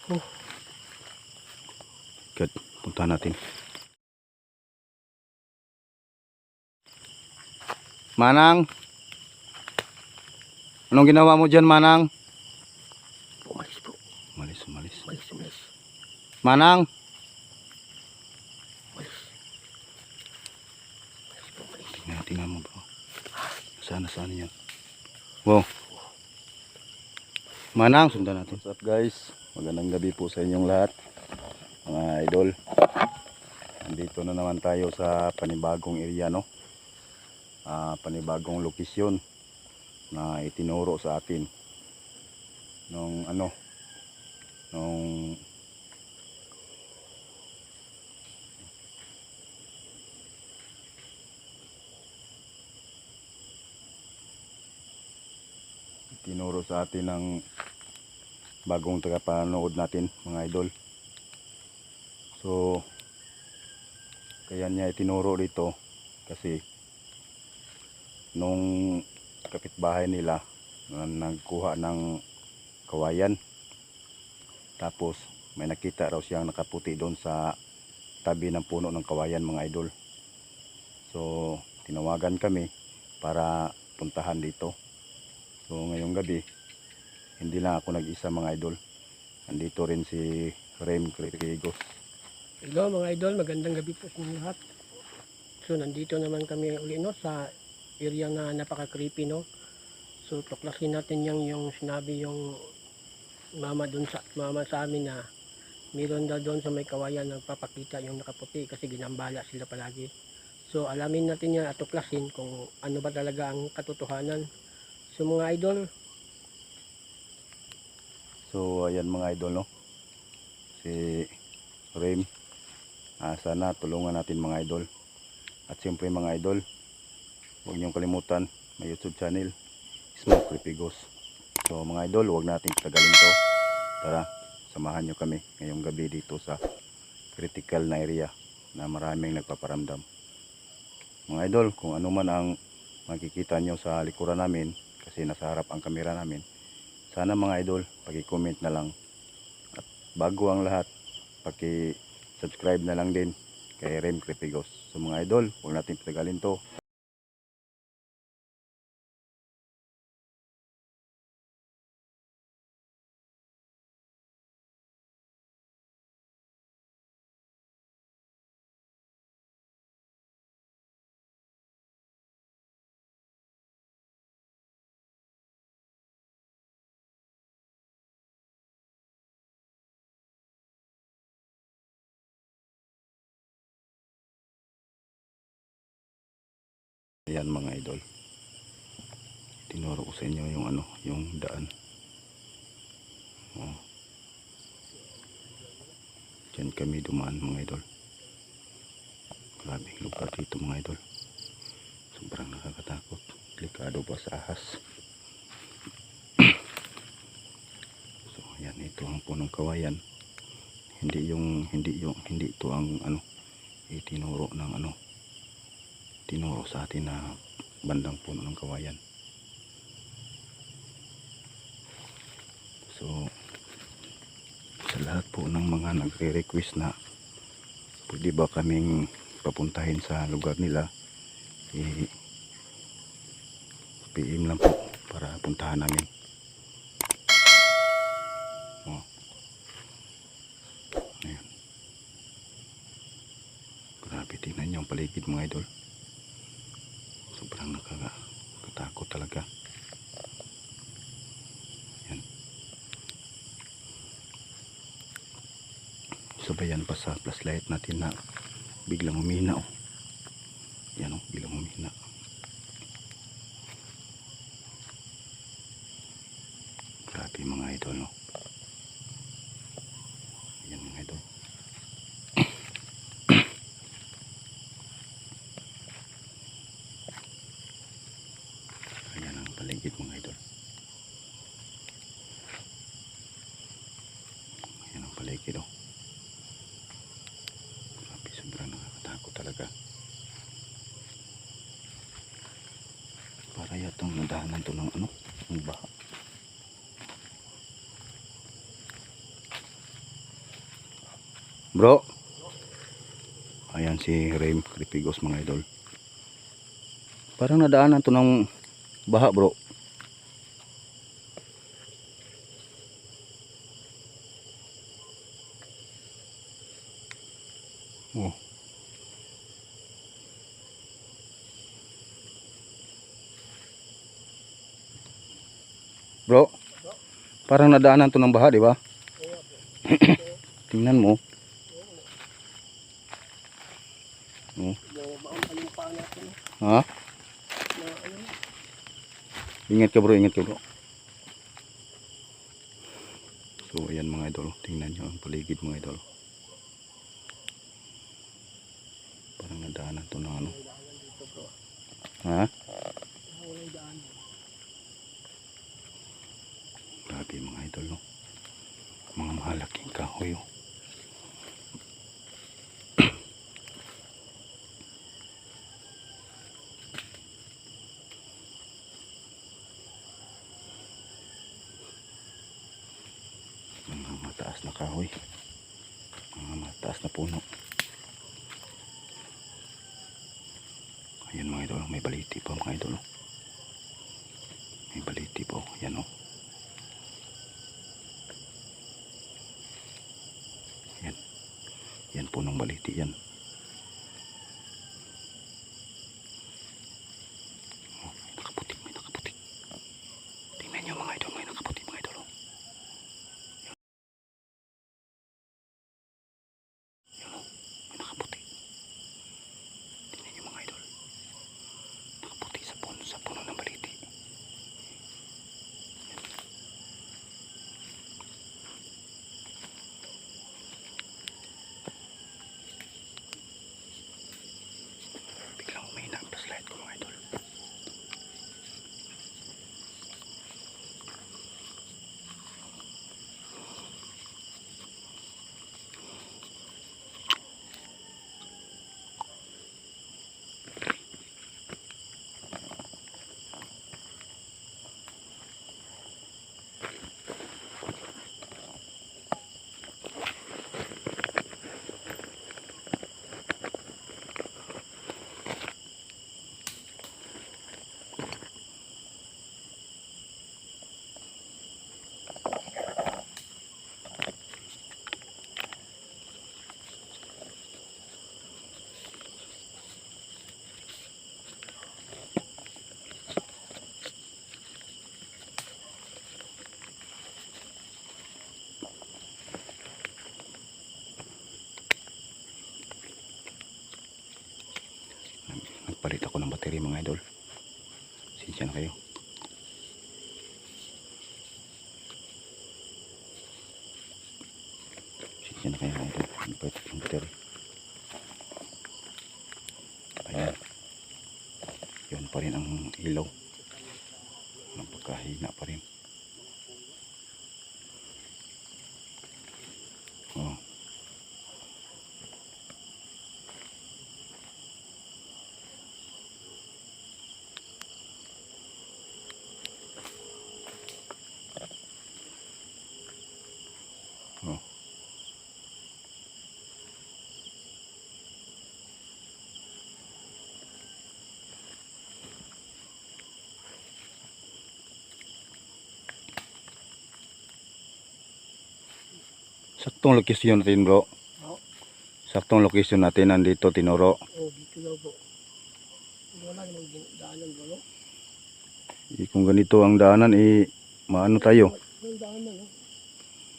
Oh. Good. Punta natin. Manang. Anong ginawa mo dyan, Manang? Umalis po. Umalis. Umalis. Manang. Umalis. Tingnan mo, bro. Saan yan? Wow. Manang, sundan natin. What's up, guys? Magandang gabi po sa inyong lahat, mga idol. Nandito na naman tayo sa panibagong area, no? Panibagong lokasyon na itinuro sa atin nung tinuro sa atin ng bagong tagapanood natin, mga idol. So kaya niya itinuro dito kasi nung kapitbahay nila nagkuha ng kawayan, tapos may nakita raw siyang nakaputi doon sa tabi ng puno ng kawayan, mga idol. So tinawagan kami para puntahan dito. So ngayong gabi hindi lang ako nag-isa, mga idol. Nandito rin si Rem Crepigos. Hello mga idol, magandang gabi po sa inyo lahat. So nandito naman kami uli, no, sa area na napaka-creepy, no. So tuklasin natin yung sinabi yung mama sa amin na meron daw doon sa may kawayan nagpapakita yung nakaputi kasi ginambala sila palagi. So alamin natin yan at tuklasin kung ano ba talaga ang katotohanan. So mga idol, So ayan, mga idol, no, si Rem. Sana tulungan natin, mga idol. At siyempre, mga idol, huwag niyong kalimutan, may YouTube channel, Smoke Crepigos. So mga idol, huwag natin tagalin to. Tara, samahan niyo kami ngayong gabi dito sa critical na area na maraming nagpaparamdam. Mga idol, kung ano man ang makikita nyo sa likuran namin, kasi nasa harap ang kamera namin, sana, mga idol, paki-comment na lang. At bago ang lahat, paki-subscribe na lang din kay Rem Crepigos. So mga idol, huwag natin patagalin to. Ayan, mga idol, tinuro ko sa inyo yung yung daan. Diyan kami dumaan, mga idol. Grabe lugar dito, mga idol. Sobrang nakakatakot. Delikado pa sa ahas. So ayan, ito ang punong kawayan. Hindi ito ang itinuro ng tinuro sa atin na bandang puno ng kawayan. So sa lahat po ng mga nagre-request na pwede ba kaming papuntahin sa lugar nila, PM lang po para puntahan namin. Ayan. Grabe, tingnan nyo ang paligid, mga idol. Sobrang nakakatakot talaga. Ayan. Sabayan pa sa flashlight natin na biglang humina. Yan, biglang humina. Grabe, mga idol, no. Ayan, mga idol. Ayan ang paligid, mga idol. Ayan ang paligid, Grabe, sobrang nakakatakot talaga. Para yatang nadahanan to ng ng baha. Bro. Ayan si Rem Kripigos mga idol. Parang nadaanan to ng baha bro. Oh. Bro, parang nadaanan to ng baha, di ba? Tingnan mo. Oh. Ha? Ingat ka bro, ingat ka bro. So ayan mga idol, tingnan nyo ang paligid mga idol. Parang nadaanan to ng ano. Ha? Grabe mga idol, no? Mga mahalaking kahoy, oh. Mga mataas na kahoy. Mga mataas na puno. Ayan mga idol, may baliti pa mga idol, oh. May baliti po, yan, oh. Yan. Yan po ng baliti yan. Oh, may nakaputik, may nakaputik. Tingnan nyo mga idol, may nakaputik mga idol, oh. Yan, oh, may nakaputik. Tingnan nyo mga idol. Nakaputik sa puno ng baliti. Biglang umihina ang flashlight ko mga idol. Nagpalit ako ng battery mga idol. Sinsya na kayo. Sinsya na kayo mga idol. Nagpalit ako ng battery. Ayan. Yun pa rin ang ilaw. Napakahina pa rin. Oh. Oh. Saktong location natin bro. Oh, Saktong location natin nandito tinuro. oh dito daw po. Wala namang daanan bro, no? Kung ganito ang daanan maano tayo. Yung daanan, no?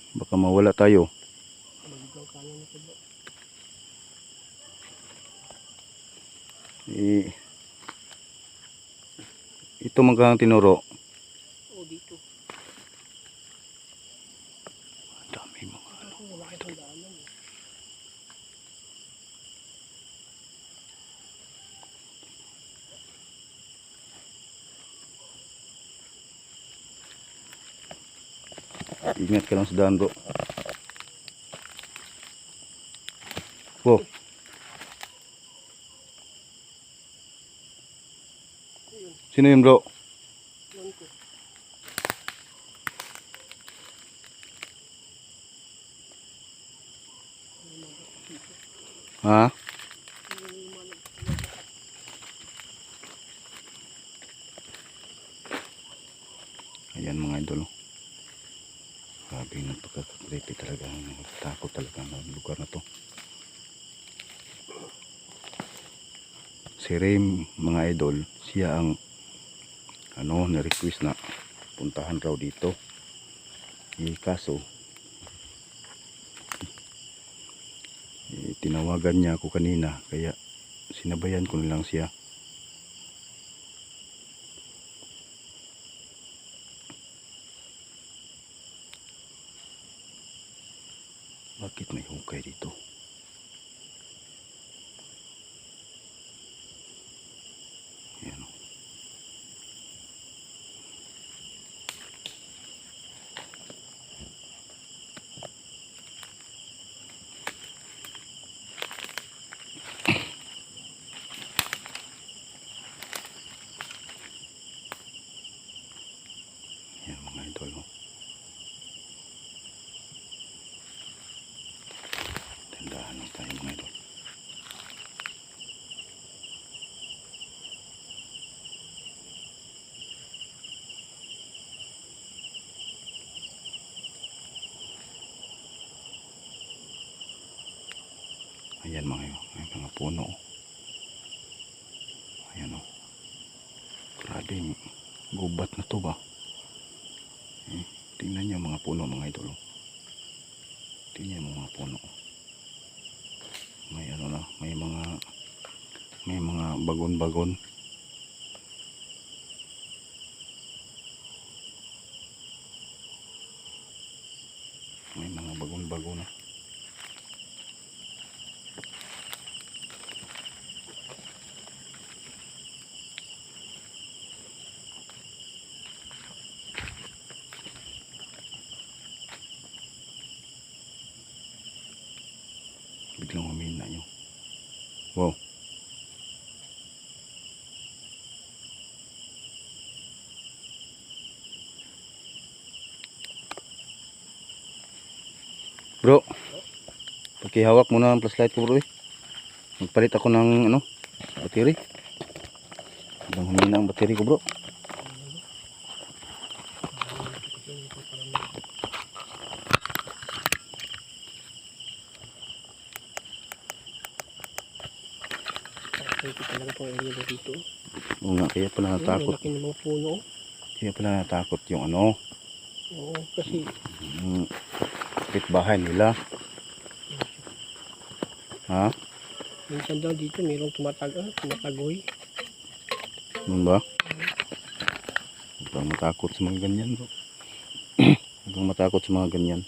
Baka mawala tayo. Maligaw kanan na po. Ito magkang tinuro. Oh, dito. Ang dami mga ano. Wala kang daanan, eh. Ingat ka lang sa daan bro. Wow. Sino yun bro? Yun ko. Ha? Ayan mga idol. Grabe, napaka-creepy talaga. Takot talaga ang lugar na to. Si Rem mga idol, siya ang na-request na puntahan raw dito. Kaso tinawagan niya ako kanina kaya sinabayan ko na lang siya. Bakit may hukay dito? Ayan o. Ayan mga idol o. Tandahan lang tayo mga idol. Ayan mga puno. Ayan o. Grabe, gubat na to ba? Tingnan niyo mga puno mga idol. Tingnan mo mga puno. May may mga bagon-bagon. May mga bagon-bagon. Biglang humina yun. Wow. Bro, pakihawak muna ang flashlight ko bro. Magpalit ako ng battery. Biglang humina ang battery ko bro. Ito talaga itong area dito. Oo nga, kaya pala natakot. Malaki ng mga puno. Kaya pala natakot yung Oo, kasi yung bahay nila. Ha? minsan daw dito mayroong tumatagoy. Ano ba? Huwag kang matakot sa mga ganyan bro. Huwag kang matakot sa mga ganyan.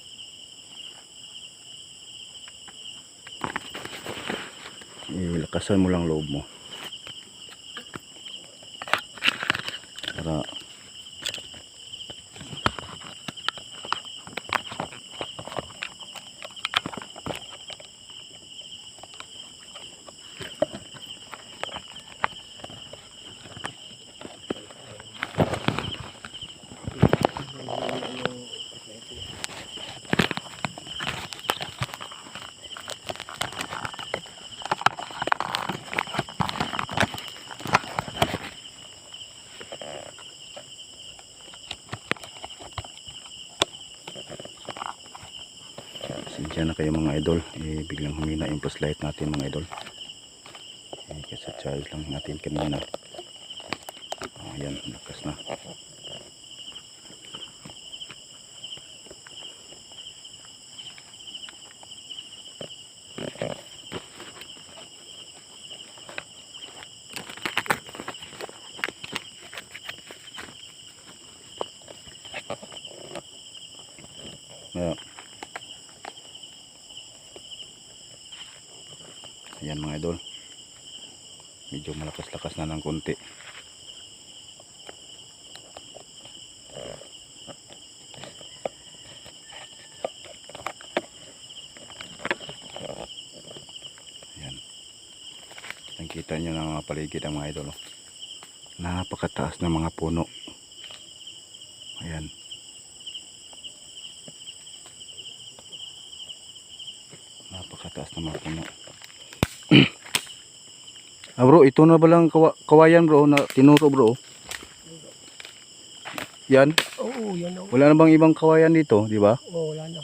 Lakasan mo lang loob mo. Para sinsya na kayo mga idol. Biglang humina yung flashlight natin mga idol. Kasi charge lang natin kanina. Ayan, lakas na. Ayan mga idol. Medyo malakas-lakas na ng konti. Ayan. Nakikita nyo na mga paligid ang mga idol. Napakataas ng mga puno. Ayan. Napakataas na mga puno. Bro, ito na ba lang kawayan bro na tinuro bro? Yan. Oo, yan o. Wala na bang ibang kawayan dito, di ba? Oo, wala na.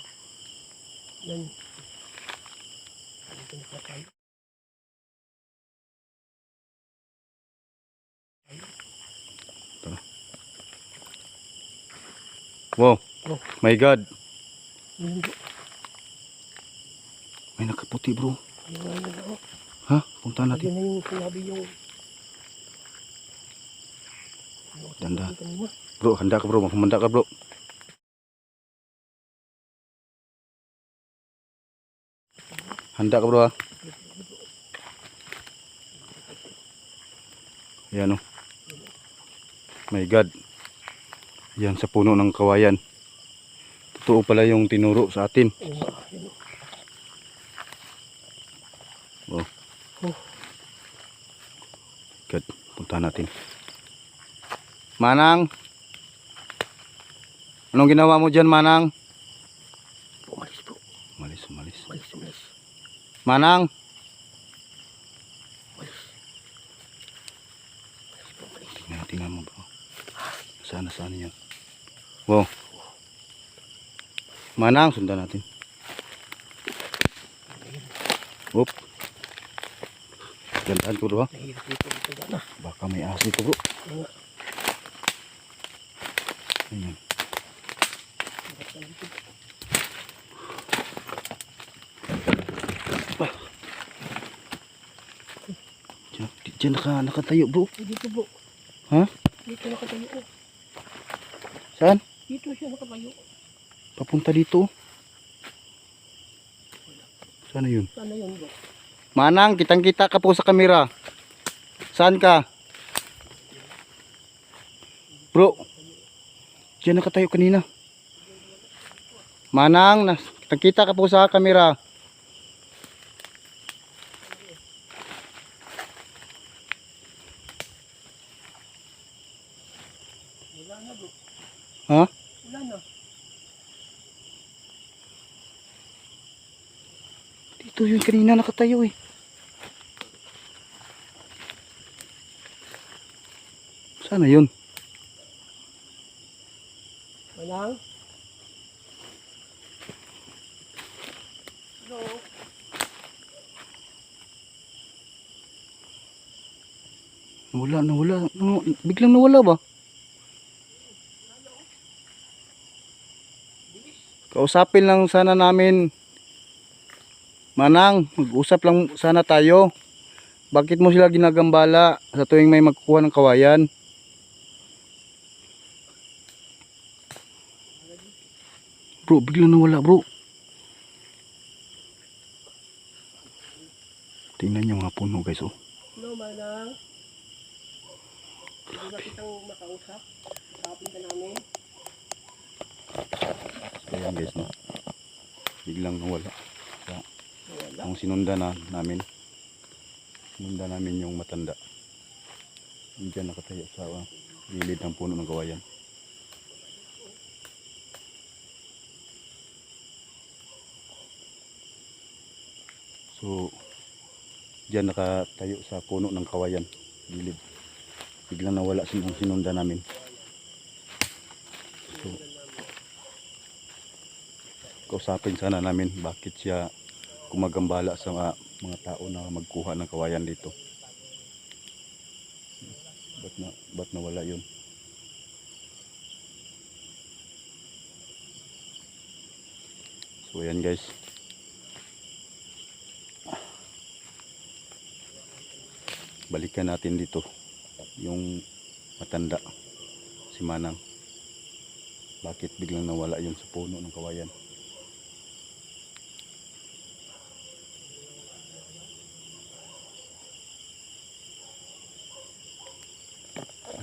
Yan. Dito na pa tayo. Wow. Oh. My God. Yan bro. May nakaputi bro. Yan nga yun o. Ha? Puntahan natin. Yun na yung sinabi yung... Danda. Kanina. Bro, handa ka bro. Magkumanda ka bro. Handa ka bro ha. Ayan o. My God. Yan sa puno ng kawayan. Totoo pala yung tinuro sa atin. Oo nga, yan o. Oh. Oh. God. Puntahan natin. Manang. Anong ginawa mo dyan Manang? Umalis bro. Umalis. Umalis. Manang. Umalis. Umalis bro, umalis. Tingnan mo bro. Saan yan? Wow. Manang, sundan natin. Oop. Gandaan ko bro ha. Nahirap dito na. Baka may aso ito bro. Oo nga. Ayan. Ah. Diyan nakatayo bro. Dito bro. Ha? Dito nakatayo ko. Saan? Dito siya nakatayo. Papunta dito. Sana yun? Sana yun bro. Manang, kitang-kita ka po sa kamera. Saan ka? Bro. Diyan nakatayo kanina. Manang, kitang-kita ka po sa kamera. Wala na bro. Ha? Wala na. Dito yun kanina nakatayo eh. Sana yun? Manang? Hello? Nawala. Biglang nawala ba? Kausapin lang sana namin. Manang, mag-usap lang sana tayo. Bakit mo sila ginagambala sa tuwing may magkukuha ng kawayan? Bro, biglang nawala bro. Tingnan niyo mga puno guys oh. Hello Manang? Hindi ba kitang makausap? Usapin ka namin? So yan guys no. Biglang nawala. Wala. Ang sinundan namin. Sinundan namin yung matanda. Diyan nakatayo sa gilid ng puno ng kawayan. So diyan nakatayo sa puno ng kawayan, gilid. Biglang nawala ang sinundan namin. So kausapin sana namin bakit siya gumagambala sa mga tao na magkuha ng kawayan dito. Ba't nawala yun? So ayan guys. Balikan natin dito yung matanda, si Manang. Bakit biglang nawala yun sa puno ng kawayan?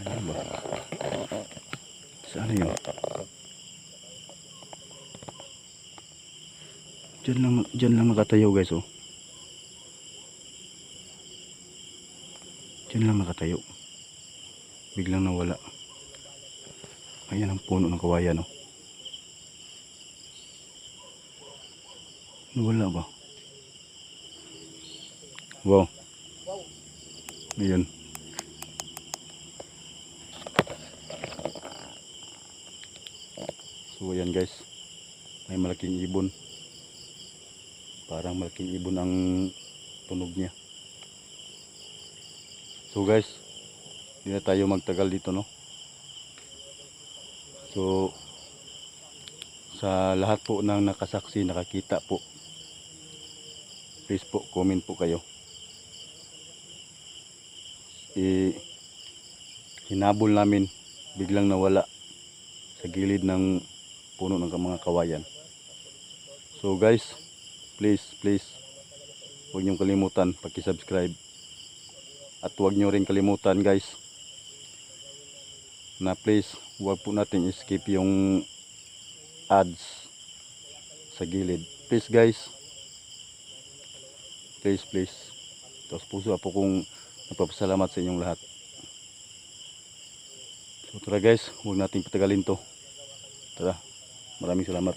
Ano ba? Saan yun? Diyan lang nakatayo guys oh. Diyan lang nakatayo. Biglang nawala. Ayan ang puno ng kawayan oh. Nawala ba? Wow. Wow. Ayun. So ayan guys. May malaking ibon. Parang malaking ibon ang tunog niya. So guys, hindi na tayo magtagal dito, no? So sa lahat po ng nakasaksi, nakakita po, please po comment po kayo. Hinabol namin, biglang nawala sa gilid ng puno ng mga kawayan. So guys, please huwag niyong kalimutan paki-subscribe, at huwag niyo rin kalimutan guys na please huwag po natin skip yung ads sa gilid. Please guys, please. Tapos puso po kong nagpapasalamat sa inyong lahat. So tara guys, huwag natin patagalin to. Tara, maraming salamat.